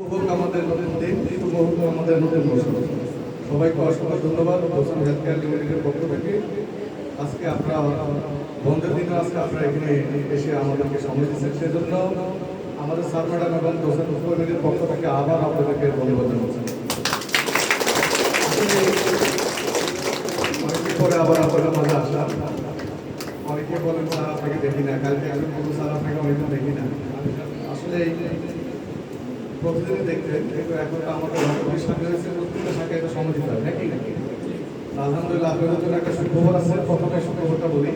আমাদের নতুন দিন, আমাদের নতুন বছর। সবাইকে অসংখ্য ধন্যবাদ। বছর হেলথ কেয়ার লিমিটেডের পক্ষ থেকে আজকে আপনারা বন্ধের দিনে আজকে আপনারা এখানে এসে আমাদেরকে সময় দিচ্ছেন, সেজন্য আমাদের স্যার ম্যাডাম এবং দোষের কমিটির পক্ষ থেকে আবার আপনাদেরকে ধন্যবাদ জানাচ্ছি। অনেকদিন পরে আবার আপনাদের মাঝে আসলাম। অনেকে বলেন স্যার আপনাকে দেখি না, কালকে একজন বলুন স্যার আপনাকে অনেকদিন দেখি না। আসলে প্রতিদিনই দেখতেন, কিন্তু এখন তো আমাদের শাখা হয়েছে, প্রত্যেকটা শাখায় একটা সময় দিতে হবে নাকি। আলহামদুলিল্লাহ আপনাদের জন্য একটা সুখবর আছে। প্রথমে সুখবরটা বলি,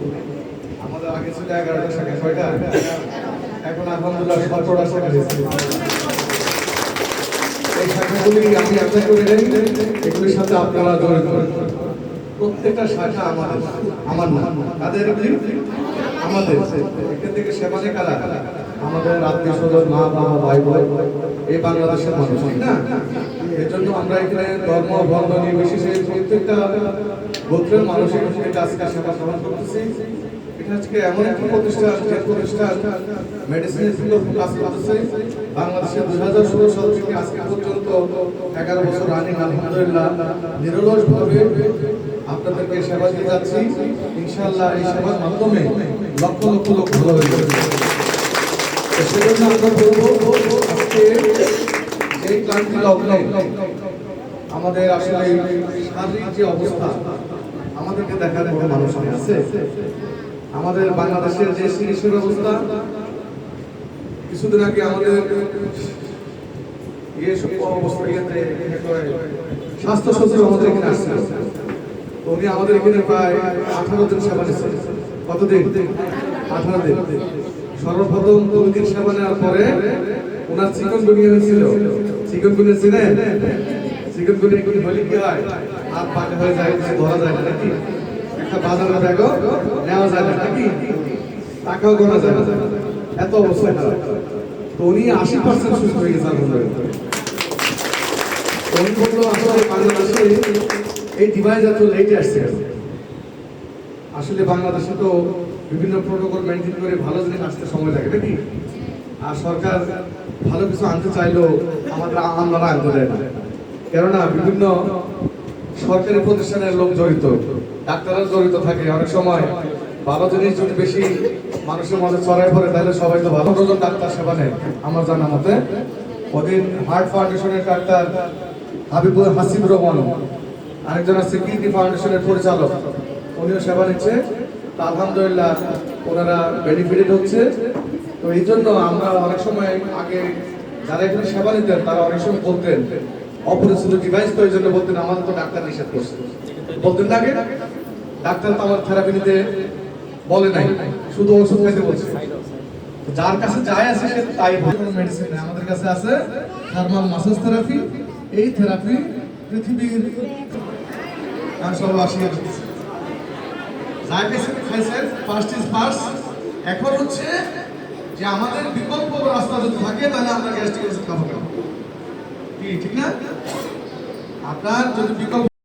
আমাদের আগে ছিল 11টা শাখা, কয়টা? এখন আলহামদুলিল্লাহ 17টা শাখা হয়েছে। এই শাখাগুলি আমি একটা করে নেই, এগুলির সাথে আপনারা জড়িত। প্রত্যেকটা শাখা আমাদের, আমার না, তাদের আমাদের। এখান থেকে সেবানে কারা? আমাদের আত্মীয় স্বজন, মা বাবা, ভাই বোন, এই বাংলাদেশের মানুষ, ঠিক না? এর জন্য আমরা এখানে ধর্ম বর্ণ নির্বিশেষে প্রত্যেকটা গোত্রের মানুষের আজকে সেবা গ্রহণ করতেছি। এটা আজকে এমন একটা প্রতিষ্ঠান, যে প্রতিষ্ঠান মেডিসিনের কাজ করতেছে বাংলাদেশের 2016 সাল থেকে আজকে পর্যন্ত 11 বছর রানিং। আলহামদুলিল্লাহ নিরলসভাবে আপনাদেরকে সেবা দিয়ে যাচ্ছি। ইনশাআল্লাহ এই সেবার মাধ্যমে লক্ষ লক্ষ লোক ভালো হয়ে যাবে। সেজন্য আমরা বলবো, আজকে এই ক্লান্তি লগ্নে আমাদের আসলে শারীরিক যে অবস্থা, আমাদেরকে দেখার কোনো মানুষ আছে? আমাদের বাংলাদেশের যে চিকিৎসার অবস্থা, কিছুদিন আগে আমাদের স্বাস্থ্য সচিব আমাদের এখানে আসছে। উনি আমাদের এখানে প্রায় 18 দিন সেবা নিচ্ছেন। কতদিন? 18 দিন। সর্বপ্রথম 2 দিন সেবা নেওয়ার পরে ওনার চিকনগুনিয়া হয়েছিল। চিকনগুনিয়া চিনেন? চিকনগুনিয়া কি হলে কি হয়? হাত পাকে হয়ে যায়, ধরা যায় না নাকি? একটা বাজারের ব্যাগও নেওয়া যায় না নাকি? টাকাও গোনা যায় না, এত অবস্থা খারাপ। তো উনি 80% সুস্থ হয়ে গেছে আলহামদুলিল্লাহ। উনি বললো আসলে বাংলাদেশে এই ডিভাইস এত লেটে আসছে। আসলে বাংলাদেশে তো বিভিন্ন প্রোটোকল মেনটেন করে ভালো জিনিস আসতে সময় লাগে নাকি? আর সরকার ভালো কিছু আনতে চাইলেও আমাদের আমরা আনতে দেয় না, কেননা বিভিন্ন সরকারি প্রতিষ্ঠানের লোক জড়িত, ডাক্তাররা জড়িত থাকে। অনেক সময় ভালো জিনিস যদি বেশি মানুষের মধ্যে ছড়ায় পড়ে, তাহলে সবাই তো ভালো জন ডাক্তার সেবা নেয়। আমার জানা মতে ওদিন হার্ট ফাউন্ডেশনের ডাক্তার হাসিবুর রহমান, আরেকজন আছে কিডনি ফাউন্ডেশনের পরিচালক, উনিও সেবা নিচ্ছে। আলহামদুলিল্লাহ ওনারা বেনিফিটেড হচ্ছে। তো এই জন্য আমরা অনেক সময় আগে যারা এখানে সেবা নিতেন, তারা অনেক সময় বলতেন অপরিচিত ডিভাইস, তো এই জন্য বলতেন আমাদের তো ডাক্তার নিষেধ করছে। বলতেন না আগে, ডাক্তার তো আমার থেরাপি নিতে বলে নাই, শুধু ওষুধ খাইতে বলছে। যার কাছে যাই আছে সে তাই মেডিসিন নেই। আমাদের কাছে আছে থার্মাল মাসাজ থেরাপি। এই থেরাপি পৃথিবীর এখন হচ্ছে যে আমাদের বিকল্প রাস্তা যদি থাকে, তাহলে আমরা গ্যাস্ট্রিক ওষুধ খাবো, ঠিক না? আপনার যদি বিকল্প